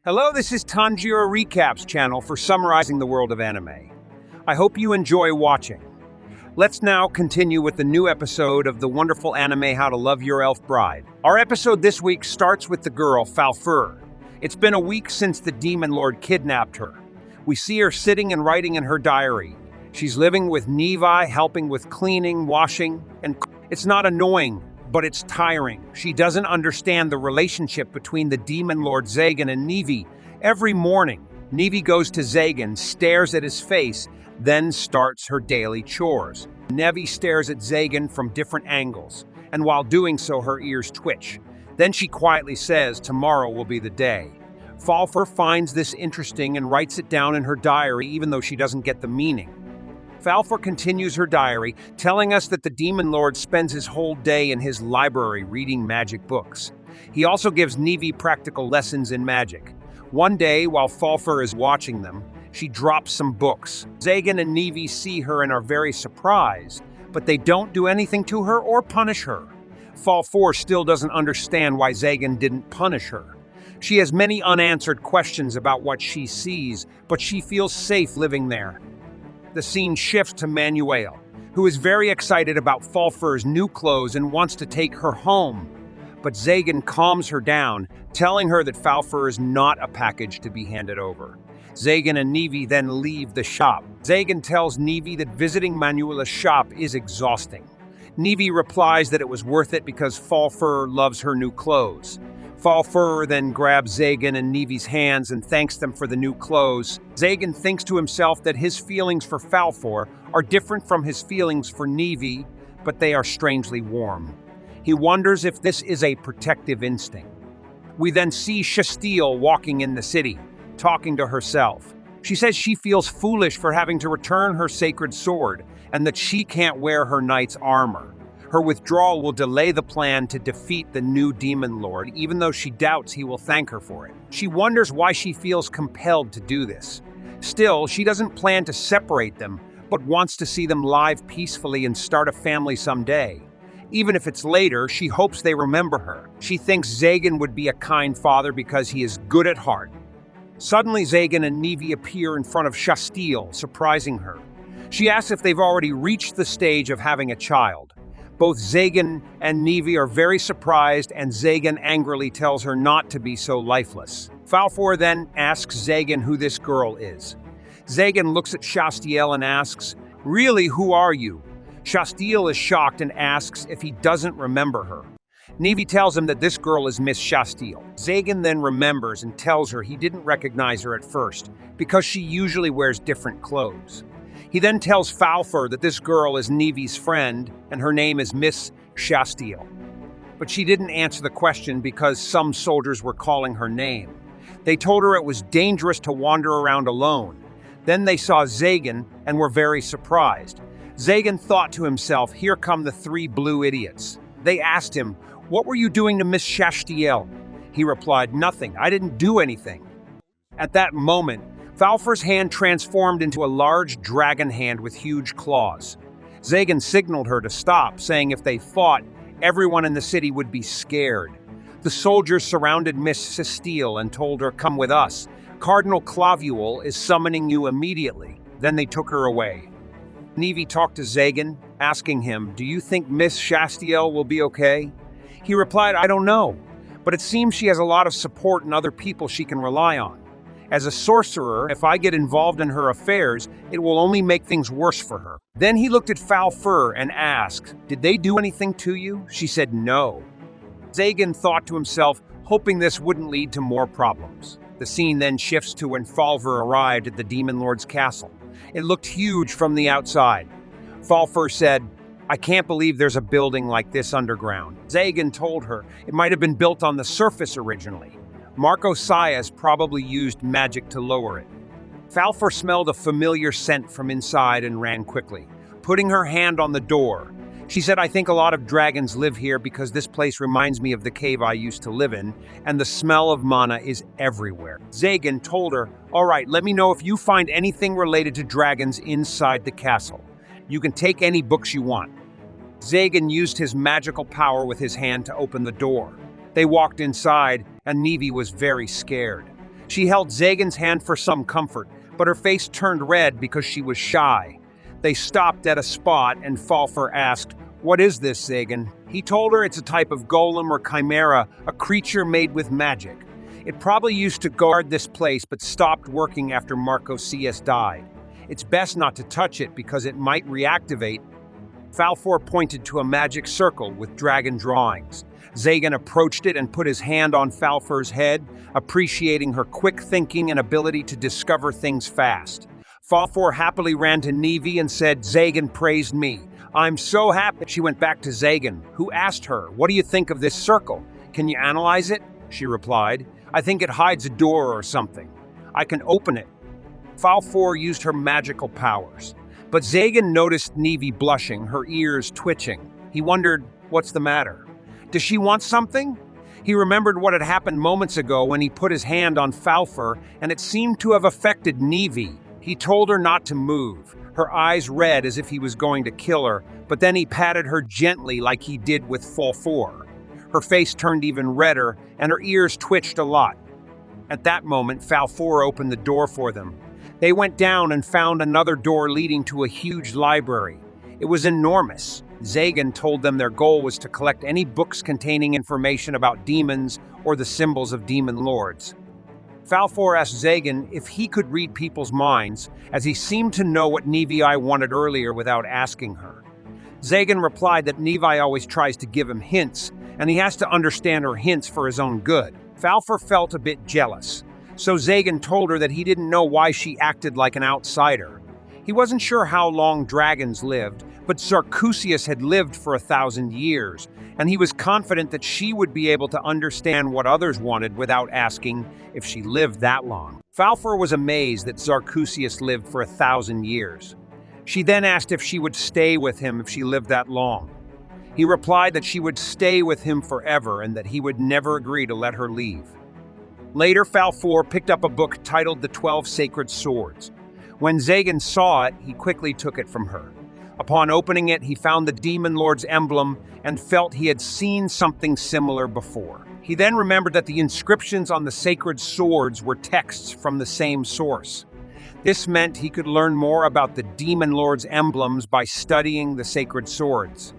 Hello, this is Tanjiro Recaps channel for summarizing the world of anime. I hope you enjoy watching. Let's now continue with the new episode of the wonderful anime How to Love Your Elf Bride. Our episode this week starts with the girl, Falfur. It's been a week since the Demon Lord kidnapped her. We see her sitting and writing in her diary. She's living with Nevi, helping with cleaning, washing, and it's not annoying, but it's tiring. She doesn't understand the relationship between the Demon Lord Zagan and Nevi. Every morning, Nevi goes to Zagan, stares at his face, then starts her daily chores. Nevi stares at Zagan from different angles, and while doing so, her ears twitch. Then she quietly says, "Tomorrow will be the day." Falfur finds this interesting and writes it down in her diary, even though she doesn't get the meaning. Falfur continues her diary, telling us that the Demon Lord spends his whole day in his library reading magic books. He also gives Nevi practical lessons in magic. One day, while Falfur is watching them, she drops some books. Zagan and Nevi see her and are very surprised, but they don't do anything to her or punish her. Falfur still doesn't understand why Zagan didn't punish her. She has many unanswered questions about what she sees, but she feels safe living there. The scene shifts to Manuel, who is very excited about Falfur's new clothes and wants to take her home. But Zagan calms her down, telling her that Falfur is not a package to be handed over. Zagan and Nevi then leave the shop. Zagan tells Nevi that visiting Manuela's shop is exhausting. Nevi replies that it was worth it because Falfur loves her new clothes. Falfur then grabs Zagan and Nevi's hands and thanks them for the new clothes. Zagan thinks to himself that his feelings for Falfur are different from his feelings for Nevi, but they are strangely warm. He wonders if this is a protective instinct. We then see Chastel walking in the city, talking to herself. She says she feels foolish for having to return her sacred sword and that she can't wear her knight's armor. Her withdrawal will delay the plan to defeat the new Demon Lord, even though she doubts he will thank her for it. She wonders why she feels compelled to do this. Still, she doesn't plan to separate them, but wants to see them live peacefully and start a family someday. Even if it's later, she hopes they remember her. She thinks Zagan would be a kind father because he is good at heart. Suddenly, Zagan and Nevi appear in front of Chastel, surprising her. She asks if they've already reached the stage of having a child. Both Zagan and Nevi are very surprised, and Zagan angrily tells her not to be so lifeless. Falfur then asks Zagan who this girl is. Zagan looks at Chastel and asks, "Really, who are you?" Chastel is shocked and asks if he doesn't remember her. Nevi tells him that this girl is Miss Chastel. Zagan then remembers and tells her he didn't recognize her at first because she usually wears different clothes. He then tells Falfur that this girl is Nevi's friend and her name is Miss Chastel. But she didn't answer the question because some soldiers were calling her name. They told her it was dangerous to wander around alone. Then they saw Zagan and were very surprised. Zagan thought to himself, "Here come the three blue idiots." They asked him, "What were you doing to Miss Chastel?" He replied, "Nothing, I didn't do anything." At that moment, Falfur's hand transformed into a large dragon hand with huge claws. Zagan signaled her to stop, saying if they fought, everyone in the city would be scared. The soldiers surrounded Miss Chastel and told her, "Come with us. Cardinal Clavule is summoning you immediately." Then they took her away. Nevi talked to Zagan, asking him, "Do you think Miss Chastel will be okay?" He replied, "I don't know, but it seems she has a lot of support and other people she can rely on. As a sorcerer, if I get involved in her affairs, it will only make things worse for her." Then he looked at Falfur and asked, "Did they do anything to you?" She said no. Zagan thought to himself, hoping this wouldn't lead to more problems. The scene then shifts to when Falfur arrived at the Demon Lord's castle. It looked huge from the outside. Falfur said, "I can't believe there's a building like this underground." Zagan told her it might have been built on the surface originally. Marchosias probably used magic to lower it. Falfur smelled a familiar scent from inside and ran quickly, putting her hand on the door. She said, "I think a lot of dragons live here because this place reminds me of the cave I used to live in, and the smell of mana is everywhere." Zagan told her, "All right, let me know if you find anything related to dragons inside the castle. You can take any books you want." Zagan used his magical power with his hand to open the door. They walked inside, and Nevi was very scared. She held Zagan's hand for some comfort, but her face turned red because she was shy. They stopped at a spot and Falfur asked, "What is this, Zagan?" He told her it's a type of golem or chimera, a creature made with magic. It probably used to guard this place but stopped working after Marchosias died. It's best not to touch it because it might reactivate. Falfur pointed to a magic circle with dragon drawings. Zagan approached it and put his hand on Falfur's head, appreciating her quick thinking and ability to discover things fast. Falfur happily ran to Nevi and said, "Zagan praised me. I'm so happy." She went back to Zagan, who asked her, "What do you think of this circle? Can you analyze it?" She replied, "I think it hides a door or something. I can open it." Falfur used her magical powers. But Zagan noticed Nevi blushing, her ears twitching. He wondered, what's the matter? Does she want something? He remembered what had happened moments ago when he put his hand on Falfur, and it seemed to have affected Nevi. He told her not to move, her eyes red as if he was going to kill her, but then he patted her gently like he did with Falfur. Her face turned even redder, and her ears twitched a lot. At that moment, Falfur opened the door for them. They went down and found another door leading to a huge library. It was enormous. Zagan told them their goal was to collect any books containing information about demons or the symbols of demon lords. Falfur asked Zagan if he could read people's minds, as he seemed to know what Nevi wanted earlier without asking her. Zagan replied that Nevi always tries to give him hints, and he has to understand her hints for his own good. Falfur felt a bit jealous, so Zagan told her that he didn't know why she acted like an outsider. He wasn't sure how long dragons lived, but Marchosias had lived for 1,000 years, and he was confident that she would be able to understand what others wanted without asking if she lived that long. Falfur was amazed that Marchosias lived for 1,000 years. She then asked if she would stay with him if she lived that long. He replied that she would stay with him forever and that he would never agree to let her leave. Later, Falfur picked up a book titled The 12 Sacred Swords. When Zagan saw it, he quickly took it from her. Upon opening it, he found the Demon Lord's emblem and felt he had seen something similar before. He then remembered that the inscriptions on the sacred swords were texts from the same source. This meant he could learn more about the Demon Lord's emblems by studying the sacred swords.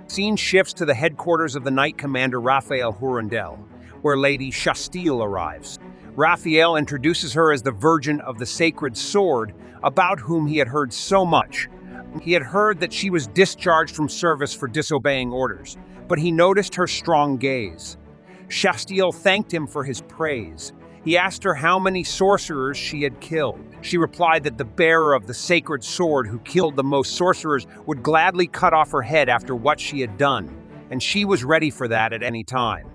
Scene shifts to the headquarters of the Knight Commander Raphael Hurundel, where Lady Chastel arrives. Raphael introduces her as the Virgin of the Sacred Sword, about whom he had heard so much. He had heard that she was discharged from service for disobeying orders, but he noticed her strong gaze. Chastel thanked him for his praise. He asked her how many sorcerers she had killed. She replied that the bearer of the sacred sword who killed the most sorcerers would gladly cut off her head after what she had done, and she was ready for that at any time.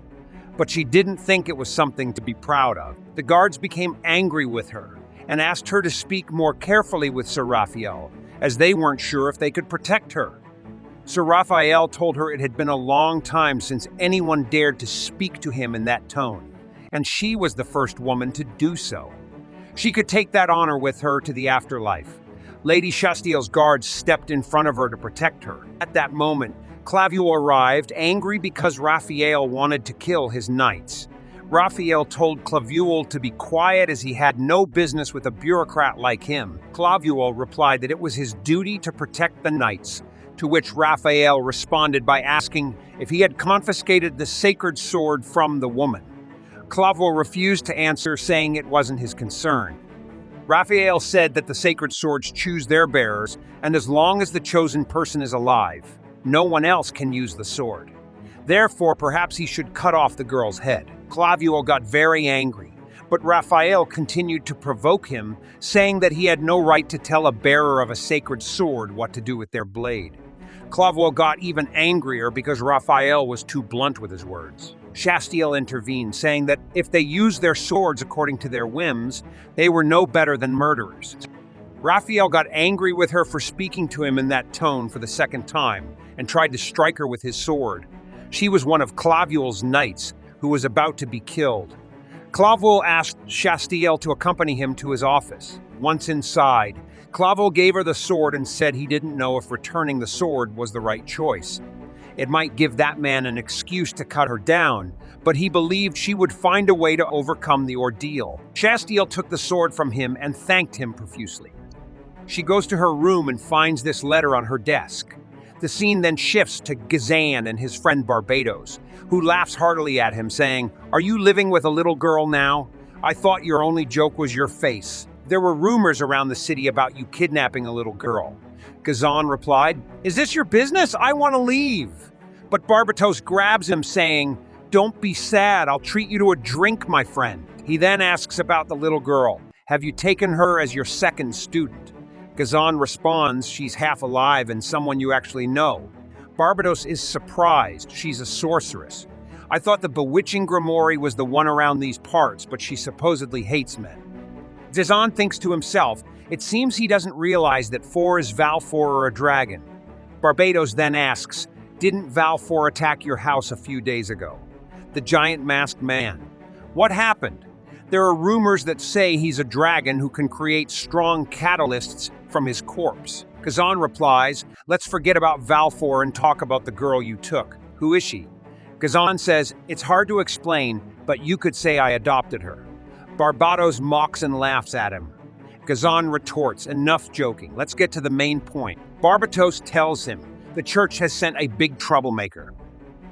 But she didn't think it was something to be proud of. The guards became angry with her and asked her to speak more carefully with Sir Raphael, as they weren't sure if they could protect her. Sir Raphael told her it had been a long time since anyone dared to speak to him in that tone, and she was the first woman to do so. She could take that honor with her to the afterlife. Lady Chastel's guards stepped in front of her to protect her. At that moment, Clavuel arrived, angry because Raphael wanted to kill his knights. Raphael told Clavuel to be quiet as he had no business with a bureaucrat like him. Clavuel replied that it was his duty to protect the knights, to which Raphael responded by asking if he had confiscated the sacred sword from the woman. Clavuel refused to answer, saying it wasn't his concern. Raphael said that the sacred swords choose their bearers, and as long as the chosen person is alive, no one else can use the sword. Therefore, perhaps he should cut off the girl's head. Clavuel got very angry, but Raphael continued to provoke him, saying that he had no right to tell a bearer of a sacred sword what to do with their blade. Clavuel got even angrier because Raphael was too blunt with his words. Chastel intervened, saying that if they used their swords according to their whims, they were no better than murderers. Raphael got angry with her for speaking to him in that tone for the second time and tried to strike her with his sword. She was one of Clavuel's knights who was about to be killed. Clavuel asked Chastel to accompany him to his office. Once inside, Clavuel gave her the sword and said he didn't know if returning the sword was the right choice. It might give that man an excuse to cut her down, but he believed she would find a way to overcome the ordeal. Chastel took the sword from him and thanked him profusely. She goes to her room and finds this letter on her desk. The scene then shifts to Zagan and his friend Barbados, who laughs heartily at him, saying, "Are you living with a little girl now? I thought your only joke was your face. There were rumors around the city about you kidnapping a little girl." Zagan replied, "Is this your business? I want to leave." But Barbados grabs him, saying, "Don't be sad. I'll treat you to a drink, my friend." He then asks about the little girl. "Have you taken her as your second student?" Zagan responds, "She's half alive and someone you actually know." Barbados is surprised. She's a sorceress. "I thought the bewitching Grimoire was the one around these parts, but she supposedly hates men." Zagan thinks to himself, it seems he doesn't realize that Four is Valfor or a dragon. Barbados then asks, "Didn't Valfor attack your house a few days ago?" The giant masked man. "What happened?" "There are rumors that say he's a dragon who can create strong catalysts from his corpse." Zagan replies, "Let's forget about Valfor and talk about the girl you took. Who is she?" Zagan says, "It's hard to explain, but you could say I adopted her." Barbados mocks and laughs at him. Zagan retorts, "Enough joking, let's get to the main point." Barbados tells him, "The church has sent a big troublemaker.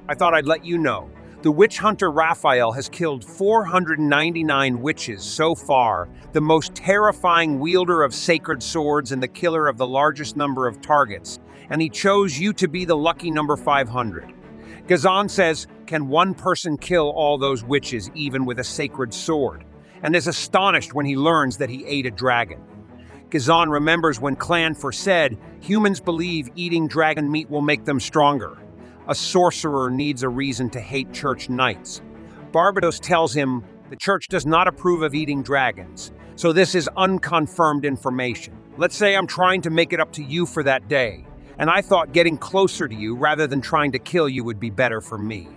I thought I'd let you know. The witch hunter Raphael has killed 499 witches so far, the most terrifying wielder of sacred swords and the killer of the largest number of targets, and he chose you to be the lucky number 500. Zagan says, "Can one person kill all those witches even with a sacred sword?" and is astonished when he learns that he ate a dragon. Zagan remembers when Clan For said, "Humans believe eating dragon meat will make them stronger. A sorcerer needs a reason to hate church knights." Barbados tells him, "The church does not approve of eating dragons, so this is unconfirmed information. Let's say I'm trying to make it up to you for that day, and I thought getting closer to you rather than trying to kill you would be better for me."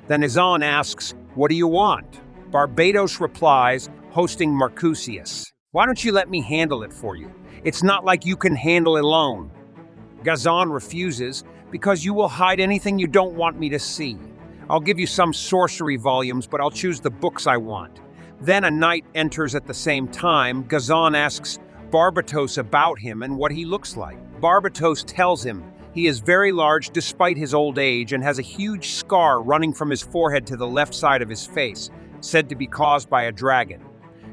Then Zagan asks, "What do you want?" Barbados replies, hosting Marchosias, "Why don't you let me handle it for you? It's not like you can handle it alone." Zagan refuses, "Because you will hide anything you don't want me to see. I'll give you some sorcery volumes, but I'll choose the books I want." Then a knight enters at the same time. Zagan asks Barbados about him and what he looks like. Barbados tells him he is very large despite his old age and has a huge scar running from his forehead to the left side of his face, said to be caused by a dragon.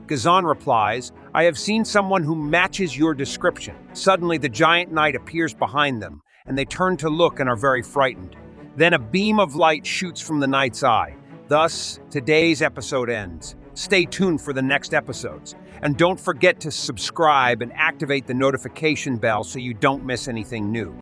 Zagan replies, "I have seen someone who matches your description." Suddenly the giant knight appears behind them, and they turn to look and are very frightened. Then a beam of light shoots from the knight's eye. Thus, today's episode ends. Stay tuned for the next episodes, and don't forget to subscribe and activate the notification bell so you don't miss anything new.